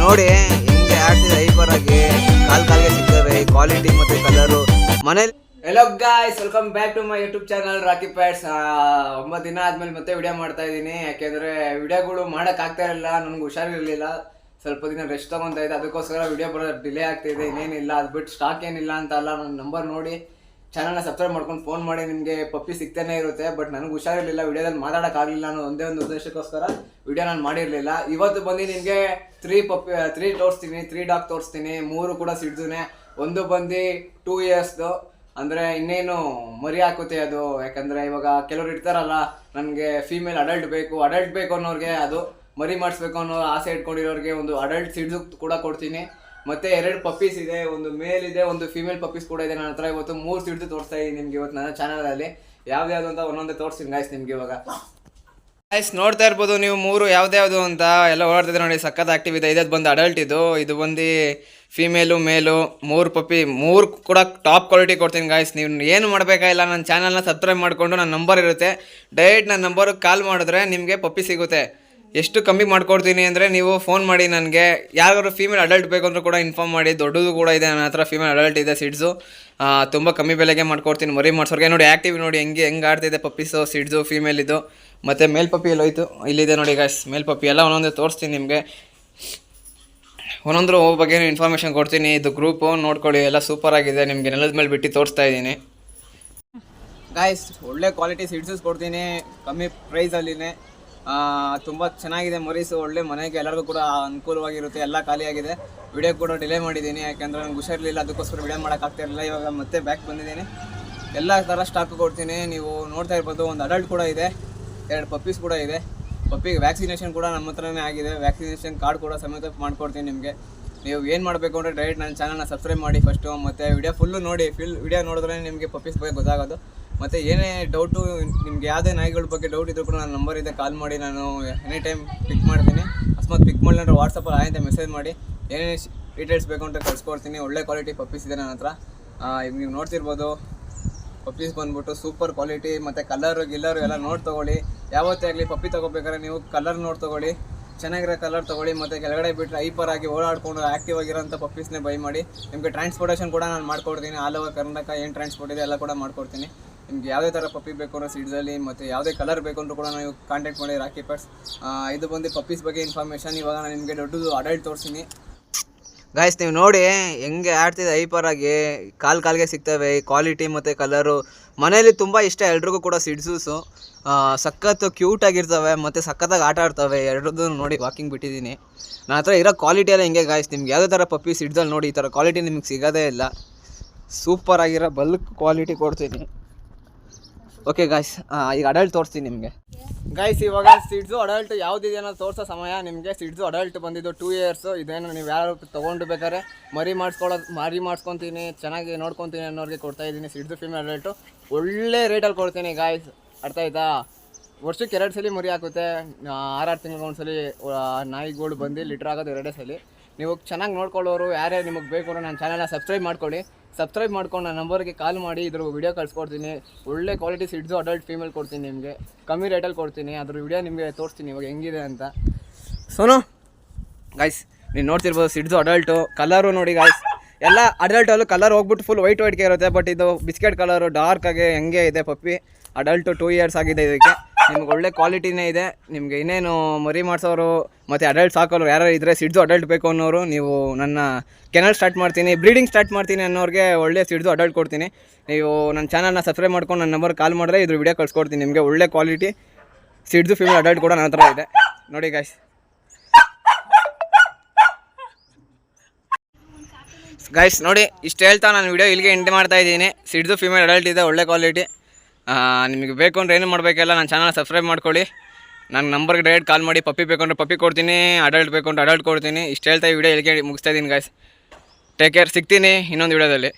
ನೋಡಿ ಹೆಂಗೆ ಆಡ್ತಿದೆ ಹೈಪರ್ ಆಗಿ ಕಾಲ್ಗೆ ಸಿಗ್ತವೆ ಕ್ವಾಲಿಟಿ ಮತ್ತೆ ಕಲರು ಮನೇಲಿ. Hello guys, welcome back to my YouTube channel Rocky Pads. 9 ದಿನ ಆದ್ಮೇಲೆ ಮತ್ತೆ ವಿಡಿಯೋ ಮಾಡ್ತಾ ಇದ್ದೀನಿ. ಯಾಕೆಂದ್ರೆ ವಿಡಿಯೋಗಳು ಮಾಡಕ್ ಆಗ್ತಾ ಇರಲಿಲ್ಲ, ನನ್ಗೆ ಹುಷಾರಿರ್ಲಿಲ್ಲ, ಸ್ವಲ್ಪ ದಿನ ರೆಸ್ಟ್ ತಗೊಂತ ಇದ್ದೆ, ಅದಕ್ಕೋಸ್ಕರ ವಿಡಿಯೋ ಬರೋ ಡಿಲೇ ಆಗ್ತಿದೆ. ಇನ್ನೇನಿಲ್ಲ, ಅದು ಬಿಟ್ಟು ಸ್ಟಾಕ್ ಏನಿಲ್ಲ ಅಂತ ಅಲ್ಲ, ನನ್ನ ನಂಬರ್ ನೋಡಿ ಚಾನಲ್ನ ಸಬ್ಸ್ಕ್ರೈಬ್ ಮಾಡ್ಕೊಂಡು ಫೋನ್ ಮಾಡಿ, ನಿಮಗೆ ಪಪ್ಪಿ ಸಿಗ್ತಾನೆ ಇರುತ್ತೆ. ಬಟ್ ನನಗೆ ಹುಷಾರಿರಲಿಲ್ಲ, ವಿಡಿಯೋದಲ್ಲಿ ಮಾತಾಡೋಕ್ಕಾಗಲಿಲ್ಲ ಅನ್ನೋ ಒಂದೇ ಒಂದು ಉದ್ದೇಶಕ್ಕೋಸ್ಕರ ವಿಡಿಯೋ ನಾನು ಮಾಡಿರಲಿಲ್ಲ. ಇವತ್ತು ಬಂದು ನಿಮಗೆ 3 ತೋರಿಸ್ತೀನಿ, 3 ಡಾಗ್ ತೋರಿಸ್ತೀನಿ. 3 ಕೂಡ ಸಿಡ್ದುನೆ. ಒಂದು ಬಂದು 2 ಇಯರ್ಸ್ದು, ಅಂದರೆ ಇನ್ನೇನು ಮರಿ ಹಾಕುತ್ತೆ ಅದು. ಯಾಕಂದರೆ ಇವಾಗ ಕೆಲವ್ರು ಇರ್ತಾರಲ್ಲ, ನನಗೆ ಫೀಮೇಲ್ ಅಡಲ್ಟ್ ಬೇಕು ಅನ್ನೋರಿಗೆ, ಅದು ಮರಿ ಮಾಡಿಸ್ಬೇಕು ಅನ್ನೋ ಆಸೆ ಇಟ್ಕೊಂಡಿರೋರಿಗೆ ಒಂದು ಅಡಲ್ಟ್ ಸಿಡ್ಸು ಕೂಡ ಕೊಡ್ತೀನಿ. ಮತ್ತೆ 2 ಪಪ್ಪೀಸ್ ಇದೆ, ಒಂದು ಮೇಲ್ ಇದೆ, ಒಂದು ಫಿಮೇಲ್ ಪಪ್ಪೀಸ್ ಕೂಡ ಇದೆ ನನ್ನ ಹತ್ರ. ಇವತ್ತು 3 ಸಿಡ್ದು ತೋರಿಸ್ತಾ ಇದ್ದೀನಿ ನಿಮ್ಗೆ ಇವತ್ತು ನನ್ನ ಚಾನಲಲ್ಲಿ. ಯಾವ್ದು ಅಂತ ಒಂದೊಂದೇ ತೋರಿಸ್ತೀನಿ ಗಾಯ್ಸ್ ನಿಮ್ಗೆ. ಇವಾಗ ಗಾಯ್ಸ್ ನೋಡ್ತಾ ಇರ್ಬೋದು ನೀವು 3 ಯಾವ್ದು ಅಂತ ಎಲ್ಲ ಓಡಾಡ್ತಿದೆ ನೋಡಿ, ಸಖತ್ ಆಕ್ಟಿವ್ ಇದೆ. ಇದು ಬಂದು ಅಡಲ್ಟ್, ಇದು ಬಂದು ಫಿಮೇಲು ಮೇಲು. 3 ಪಪ್ಪಿ, 3 ಕೂಡ ಟಾಪ್ ಕ್ವಾಲಿಟಿ ಕೊಡ್ತೀನಿ ಗಾಯ್ಸ್. ನೀವು ಏನು ಮಾಡಬೇಕಾಗಿಲ್ಲ, ನನ್ನ ಚಾನಲ್ನ ಸಬ್ಸ್ಕ್ರೈಬ್ ಮಾಡಿಕೊಂಡು ನನ್ನ ನಂಬರ್ ಇರುತ್ತೆ, ಡೈರೆಕ್ಟ್ ನನ್ನ ನಂಬರ್ಗೆ ಕಾಲ್ ಮಾಡಿದ್ರೆ ನಿಮಗೆ ಪಪ್ಪಿ ಸಿಗುತ್ತೆ. ಎಷ್ಟು ಕಮ್ಮಿ ಮಾಡ್ಕೊಡ್ತೀನಿ ಅಂದರೆ, ನೀವು ಫೋನ್ ಮಾಡಿ ನನಗೆ. ಯಾರಾದ್ರು ಫೀಮೇಲ್ ಅಡಲ್ಟ್ ಬೇಕು ಅಂದರೂ ಕೂಡ ಇನ್ಫಾರ್ಮ್ ಮಾಡಿ. ದೊಡ್ಡದು ಕೂಡ ಇದೆ ನನ್ನ ಹತ್ರ, ಫೀಮೇಲ್ ಅಡಲ್ಟ್ ಇದೆ ಸಿಡ್ಸು. ತುಂಬ ಕಮ್ಮಿ ಬೆಲೆಗೆ ಮಾಡ್ಕೊಡ್ತೀನಿ ಮರಿ ಮಾಡ್ಸೋರಿಗೆ. ನೋಡಿ ಆ್ಯಕ್ಟಿವ್ ನೋಡಿ ಹೆಂಗೆ ಆಡ್ತಿದೆ ಪಪ್ಪೀಸು, ಸಿಡ್ಸು ಫೀಮೇಲ್ ಇದು. ಮತ್ತು ಮೇಲ್ ಪಪ್ಪಿ ಎಲ್ಲ ಹೋಯ್ತು, ಇಲ್ಲಿದೆ ನೋಡಿ ಗಾಯ್ಸ್ ಮೇಲ್ ಪಪ್ಪಿ. ಎಲ್ಲ ಒಂದೊಂದೇ ತೋರಿಸ್ತೀನಿ ನಿಮಗೆ, ಒಂದೊಂದ್ರ ಬಗ್ಗೆ ಇನ್ಫಾರ್ಮೇಷನ್ ಕೊಡ್ತೀನಿ. ಇದು ಗ್ರೂಪು ನೋಡ್ಕೊಳ್ಳಿ, ಎಲ್ಲ ಸೂಪರ್ ಆಗಿದೆ. ನಿಮಗೆ ನೆಲದ ಮೇಲೆ ಬಿಟ್ಟು ತೋರಿಸ್ತಾ ಇದ್ದೀನಿ ಗಾಯ್ಸ್. ಒಳ್ಳೆ ಕ್ವಾಲಿಟಿ ಸಿಡ್ಸಸ್ ಕೊಡ್ತೀನಿ ಕಮ್ಮಿ ಪ್ರೈಸಲ್ಲಿನೇ. ತುಂಬ ಚೆನ್ನಾಗಿದೆ ಮರೀಸು, ಒಳ್ಳೆ ಮನೆಗೆ ಎಲ್ಲರಿಗೂ ಕೂಡ ಅನುಕೂಲವಾಗಿರುತ್ತೆ. ಎಲ್ಲ ಖಾಲಿಯಾಗಿದೆ. ವಿಡಿಯೋ ಕೂಡ ಡಿಲೇ ಮಾಡಿದ್ದೀನಿ, ಯಾಕೆಂದರೆ ನಂಗೆ ಹುಷಾರಿರಲಿಲ್ಲ, ಅದಕ್ಕೋಸ್ಕರ ವಿಡಿಯೋ ಮಾಡೋಕ್ಕಾಗ್ತಿರಲಿಲ್ಲ. ಇವಾಗ ಮತ್ತೆ ಬ್ಯಾಕ್ ಬಂದಿದ್ದೀನಿ. ಎಲ್ಲ ಥರ ಸ್ಟಾಕು ಕೊಡ್ತೀನಿ. ನೀವು ನೋಡ್ತಾ ಇರ್ಬೋದು, ಒಂದು ಅಡಲ್ಟ್ ಕೂಡ ಇದೆ, 2 ಪಪ್ಪೀಸ್ ಕೂಡ ಇದೆ. ಪಪ್ಪಿಗೆ ವ್ಯಾಕ್ಸಿನೇಷನ್ ಕೂಡ ನಮ್ಮ ಹತ್ರನೇ ಆಗಿದೆ. ವ್ಯಾಕ್ಸಿನೇಷನ್ ಕಾರ್ಡ್ ಕೂಡ ಸಮೇತ ಮಾಡ್ಕೊಡ್ತೀನಿ ನಿಮಗೆ. ನೀವು ಏನು ಮಾಡಬೇಕು ಅಂದರೆ ಡೈರೆಕ್ಟ್ ನನ್ನ ಚಾನಲ್ನ ಸಬ್ಸ್ಕ್ರೈಬ್ ಮಾಡಿ ಫಸ್ಟು, ಮತ್ತು ವಿಡಿಯೋ ಫುಲ್ಲು ನೋಡಿ. ವಿಡಿಯೋ ನೋಡಿದ್ರೆ ನಿಮಗೆ ಪಪ್ಪೀಸ್ ಬಗ್ಗೆ ಗೊತ್ತಾಗೋದು. ಮತ್ತು ಏನೇ ಡೌಟು, ನಿಮ್ಗೆ ಯಾವುದೇ ನಾಯಿಗಳ ಬಗ್ಗೆ ಡೌಟ್ ಇದ್ರೂ ಕೂಡ ನನ್ನ ನಂಬರ್ ಇದೆ, ಕಾಲ್ ಮಾಡಿ. ನಾನು ಎನಿ ಟೈಮ್ ಪಿಕ್ ಮಾಡ್ತೀನಿ. ಅಕಸ್ಮಾತ್ ಪಿಕ್ ಮಾಡಿದ್ರೆ ವಾಟ್ಸಪ್ಪಲ್ಲಿ ಆಯ್ತು ಮೆಸೇಜ್ ಮಾಡಿ, ಏನೇ ಡೀಟೇಲ್ಸ್ ಬೇಕು ಅಂತ ಕಳ್ಸ್ಕೊಡ್ತೀನಿ. ಒಳ್ಳೆ ಕ್ವಾಲಿಟಿ ಪಪ್ಪೀಸ್ ಇದೆ ನನ್ನ ಹತ್ರ. ಈಗ ನೀವು ನೋಡ್ತಿರ್ಬೋದು, ಪಪ್ಪೀಸ್ ಬಂದ್ಬಿಟ್ಟು ಸೂಪರ್ ಕ್ವಾಲಿಟಿ. ಮತ್ತು ಕಲರು ಎಲ್ಲ ನೋಡಿ ತೊಗೊಳ್ಳಿ. ಯಾವತ್ತೇ ಆಗಲಿ ಪಪ್ಪಿ ತೊಗೋಬೇಕಾದ್ರೆ ನೀವು ಕಲರ್ ನೋಡಿ ತೊಗೊಳ್ಳಿ, ಚೆನ್ನಾಗಿರೋ ಕಲರ್ ತೊಗೊಳ್ಳಿ. ಮತ್ತು ಕೆಳಗಡೆ ಬಿಟ್ಟರೆ ಹೈಪರ್ ಆಗಿ ಓಡಾಡ್ಕೊಂಡು ಆ್ಯಕ್ಟಿವ್ ಆಗಿರೋಂಥ ಪಪ್ಪೀಸ್ನೇ ಬೈ ಮಾಡಿ. ನಿಮಗೆ ಟ್ರಾನ್ಸ್ಪೋರ್ಟೇಷನ್ ಕೂಡ ನಾನು ಮಾಡ್ಕೊಡ್ತೀನಿ. ಆಲ್ ಓವರ್ ಕರ್ನಾಟಕ ಏನು ಟ್ರಾನ್ಸ್ಪೋರ್ಟ್ ಇದೆ ಎಲ್ಲ ಕೂಡ ಮಾಡ್ಕೊಡ್ತೀನಿ. ನಿಮ್ಗೆ ಯಾವುದೇ ಥರ ಪಪ್ಪಿ ಬೇಕು ಅನ್ನೋ ಸೀಡ್ಸಲ್ಲಿ, ಮತ್ತು ಯಾವುದೇ ಕಲರ್ ಬೇಕು ಅಂದರೂ ಕೂಡ ನೀವು ಕಾಂಟ್ಯಾಕ್ಟ್ ಮಾಡಿ ರಾಕಿ ಪ್ಯಾಡ್ಸ್. ಇದು ಬಂದು ಪಪ್ಪೀಸ್ ಬಗ್ಗೆ ಇನ್ಫಾರ್ಮೇಷನ್. ಇವಾಗ ನಾನು ನಿಮಗೆ ದೊಡ್ಡದು ಅಡಲ್ಟ್ ತೋರಿಸ್ತೀನಿ ಗಾಯ್ಸ್. ನೀವು ನೋಡಿ ಹೆಂಗೆ ಆಡ್ತಿದೆ ಹೈಪರ್ ಆಗಿ, ಕಾಲ್ಗೆ ಸಿಗ್ತವೆ ಕ್ವಾಲಿಟಿ ಮತ್ತು ಕಲರು. ಮನೇಲಿ ತುಂಬ ಇಷ್ಟ ಎಲ್ರಿಗೂ ಕೂಡ ಸಿಡ್ಸೂಸು. ಸಖತ್ತು ಕ್ಯೂಟಾಗಿರ್ತವೆ ಮತ್ತು ಸಖತ್ತಾಗಿ ಆಟ ಆಡ್ತವೆ. ಎರಡೂ ನೋಡಿ ವಾಕಿಂಗ್ ಬಿಟ್ಟಿದ್ದೀನಿ. ನನ್ನ ಹತ್ರ ಇರೋ ಕ್ವಾಲಿಟಿ ಎಲ್ಲ ಹಿಂಗೆ ಗಾಯ್ಸ್. ನಿಮ್ಗೆ ಯಾವುದೇ ಥರ ಪಪ್ಪಿ ಸಿಡ್ಸಲ್ಲಿ ನೋಡಿ, ಈ ಥರ ಕ್ವಾಲಿಟಿ ನಿಮ್ಗೆ ಸಿಗೋದೇ ಇಲ್ಲ. ಸೂಪರ್ ಆಗಿರೋ ಬಲ್ಕ್ ಕ್ವಾಲಿಟಿ ಕೊಡ್ತೀನಿ. ಓಕೆ ಗಾಯ್ಸ್, ಈಗ ಅಡಲ್ಟ್ ತೋರಿಸ್ತೀನಿ ನಿಮಗೆ ಗಾಯ್ಸ್. ಇವಾಗ ಸಿಡ್ಸು ಅಡಲ್ಟ್ ಯಾವುದಿದೆ ಅನ್ನೋದು ತೋರಿಸೋ ಸಮಯ ನಿಮಗೆ. ಸಿಡ್ಸು ಅಡಲ್ಟ್ ಬಂದಿದ್ದು 2 ಇಯರ್ಸು. ಇದೇನು ನೀವು ಯಾರು ತೊಗೊಂಡು ಬೇಕಾದ್ರೆ ಮರಿ ಮಾಡಿಸ್ಕೊತೀನಿ, ಚೆನ್ನಾಗಿ ನೋಡ್ಕೊತೀನಿ ಅನ್ನೋರಿಗೆ ಕೊಡ್ತಾಯಿದ್ದೀನಿ. ಸಿಡ್ಸು ಫೀಮೇಲ್ ಅಡಲ್ಟು ಒಳ್ಳೆ ರೇಟಲ್ಲಿ ಕೊಡ್ತೀನಿ ಗಾಯ್ಸ್, ಅರ್ಥ ಆಯ್ತಾ. ವರ್ಷಕ್ಕೆ 2 ಸಲ ಮರಿ ಹಾಕುತ್ತೆ. 6 ತಿಂಗಳಿಗೆ ಒಂದ್ಸಲಿ ನಾಯಿಗಳು ಬಂದು ಲೀಟ್ರ್ ಆಗೋದು 2 ಸಲ. ನೀವು ಚೆನ್ನಾಗಿ ನೋಡ್ಕೊಳ್ಳೋರು ಯಾರೇ ನಿಮಗೆ ಬೇಕು ಅಂದರೆ ನನ್ನ ಚಾನಲ್ನ ಸಬ್ಸ್ಕ್ರೈಬ್ ಮಾಡ್ಕೊಳ್ಳಿ. ಸಬ್ಸ್ಕ್ರೈಬ್ ಮಾಡ್ಕೊಂಡು ನನ್ನ ನಂಬರ್ಗೆ ಕಾಲ್ ಮಾಡಿ, ಇದ್ರ ವಿಡಿಯೋ ಕಳಿಸ್ಕೊಡ್ತೀನಿ. ಒಳ್ಳೆ ಕ್ವಾಲಿಟಿ ಸಿಡ್ಸು ಅಡಲ್ಟ್ ಫೀಮೇಲ್ ಕೊಡ್ತೀನಿ ನಿಮಗೆ, ಕಮ್ಮಿ ರೇಟಲ್ಲಿ ಕೊಡ್ತೀನಿ. ಅದ್ರ ವಿಡಿಯೋ ನಿಮಗೆ ತೋರಿಸ್ತೀನಿ ಇವಾಗ ಹೆಂಗಿದೆ ಅಂತ. ಸೋನು ಗಾಯ್ಸ್, ನೀವು ನೋಡ್ತಿರ್ಬೋದು ಸಿಡ್ಸು ಅಡಲ್ಟು. ಕಲರು ನೋಡಿ ಗಾಯ್ಸ್, ಎಲ್ಲ ಅಡಲ್ಟಲ್ಲೂ ಕಲರ್ ಹೋಗ್ಬಿಟ್ಟು ಫುಲ್ ವೈಟ್ಗೆ ಇರುತ್ತೆ. ಬಟ್ ಇದು ಬಿಸ್ಕೆಟ್ ಕಲರು ಡಾರ್ಕಾಗಿ ಹೆಂಗೆ ಇದೆ ಪಪ್ಪಿ. ಅಡಲ್ಟು 2 ಇಯರ್ಸ್ ಆಗಿದೆ ಇದಕ್ಕೆ. ನಿಮ್ಗೆ ಒಳ್ಳೆ ಕ್ವಾಲಿಟಿನೇ ಇದೆ. ನಿಮಗೆ ಇನ್ನೇನು ಮರಿ ಮಾಡಿಸೋರು ಮತ್ತು ಅಡಲ್ಟ್ ಸಾಕೋರು ಯಾರು ಇದ್ದರೆ, ಸಿಡ್ಸು ಅಡಲ್ಟ್ ಬೇಕು ಅನ್ನೋರು, ನೀವು ನನ್ನ ಕೆನಲ್ ಸ್ಟಾರ್ಟ್ ಮಾಡ್ತೀನಿ, ಬ್ರೀಡಿಂಗ್ ಸ್ಟಾರ್ಟ್ ಮಾಡ್ತೀನಿ ಅನ್ನೋರಿಗೆ ಒಳ್ಳೆ ಸಿಡ್ಸು ಅಡಲ್ಟ್ ಕೊಡ್ತೀನಿ. ನೀವು ನನ್ನ ಚಾನಲ್ನ ಸಬ್ಸ್ಕ್ರೈಬ್ ಮಾಡ್ಕೊಂಡು ನನ್ನ ನಂಬರ್ ಕಾಲ್ ಮಾಡಿದ್ರೆ ಇದ್ರ ವಿಡಿಯೋ ಕಳ್ಸ್ಕೊಡ್ತೀನಿ ನಿಮಗೆ. ಒಳ್ಳೆ ಕ್ವಾಲಿಟಿ ಸಿಡ್ಸು ಫೀಮೇಲ್ ಅಡಲ್ಟ್ ಕೂಡ ನನ್ನ ಹತ್ರ ಇದೆ ನೋಡಿ ಗಾಯ್ಸ್. ಗಾಯ್ಸ್ ನೋಡಿ, ಇಷ್ಟು ಹೇಳ್ತಾ ನಾನು ವಿಡಿಯೋ ಇಲ್ಲಿಗೆ ಎಂಡ್ ಮಾಡ್ತಾ ಇದ್ದೀನಿ. ಸಿಡ್ಸು ಫೀಮೇಲ್ ಅಡಲ್ಟ್ ಇದೆ, ಒಳ್ಳೆ ಕ್ವಾಲಿಟಿ. ನಿಮಗೆ ಬೇಕು ಅಂದರೆ ಏನು ಮಾಡಬೇಕಲ್ಲ, ನನ್ನ ಚಾನಲ್ ಸಬ್ಸ್ಕ್ರೈಬ್ ಮಾಡ್ಕೊಳ್ಳಿ. ನನ್ನ ನಂಬರ್ಗೆ ಡೈರೆಕ್ಟ್ ಕಾಲ್ ಮಾಡಿ. ಪಪ್ಪಿ ಬೇಕು ಅಂದರೆ ಪಪ್ಪಿ ಕೊಡ್ತೀನಿ, ಅಡಲ್ಟ್ ಬೇಕು ಅಂದರೆ ಅಡಲ್ಟ್ ಕೊಡ್ತೀನಿ. ಇಷ್ಟು ಹೇಳ್ತಾ ಈ ವಿಡಿಯೋ ಇಲ್ಲಿಗೆ ಮುಗಿಸ್ತಾ ಇದ್ದೀನಿ ಗಾಯ್ಸ್. ಟೇಕ್ ಕೇರ್, ಸಿಗ್ತೀನಿ ಇನ್ನೊಂದು ವಿಡಿಯೋದಲ್ಲಿ.